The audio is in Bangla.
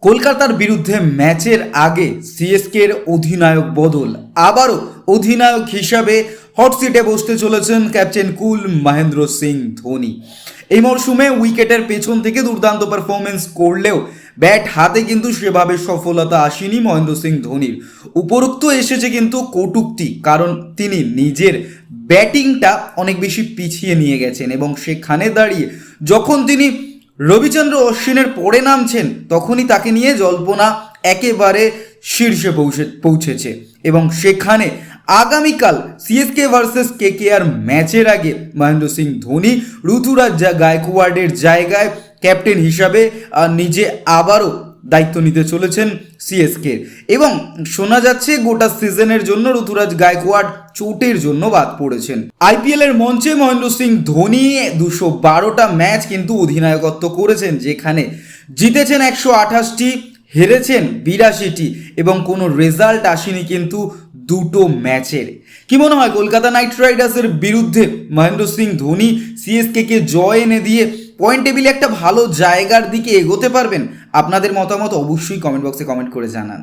কলকাতার বিরুদ্ধে ম্যাচের আগে সিএসকের অধিনায়ক বদল, আবারও অধিনায়ক হিসাবে হট সিটে বসতে চলেছেন ক্যাপ্টেন কুল মহেন্দ্র সিং ধোনি। এই মরশুমে উইকেটের পেছন থেকে দুর্দান্ত পারফরমেন্স করলেও ব্যাট হাতে কিন্তু সেভাবে সফলতা আসেনি মহেন্দ্র সিং ধোনির। উপরোক্ত এসেছে কিন্তু কটূক্তি, কারণ তিনি নিজের ব্যাটিংটা অনেক বেশি পিছিয়ে নিয়ে গেছেন এবং সেখানে দাঁড়িয়ে যখন তিনি রবিচন্দ্র অশ্বিনের পরে নামছেন তখনই তাকে নিয়ে জল্পনা একেবারে শীর্ষে পৌঁছেছে এবং সেখানে আগামীকাল সিএসকে ভার্সেস কেকেআর ম্যাচের আগে মহেন্দ্র সিং ধোনি ঋতুরাজ গায়কোয়াড়ের জায়গায় ক্যাপ্টেন হিসাবে নিজে আবারও দায়িত্ব নিতে চলেছেন সিএসকে। এবং শোনা যাচ্ছে গোটা সিজনের জন্য ঋতুরাজ গায়কোয়াড় চোটের জন্য বাদ পড়েছেন। আইপিএল এর মঞ্চে মহেন্দ্র সিং ধোনি 212টা ম্যাচ কিন্তু অধিনায়কত্ব করেছেন, যেখানে জিতেছেন 128টি, হেরেছেন 82টি এবং কোনো রেজাল্ট আসেনি কিন্তু দুটো ম্যাচের। কি মনে হয় কলকাতা নাইট রাইডার্সের বিরুদ্ধে মহেন্দ্র সিং ধোনি সিএসকে জয় এনে দিয়ে পয়েন্ট টেবিলে একটা ভালো জায়গার দিকে এগোতে পারবেন? আপনাদের মতামত অবশ্যই কমেন্ট বক্সে কমেন্ট করে জানান।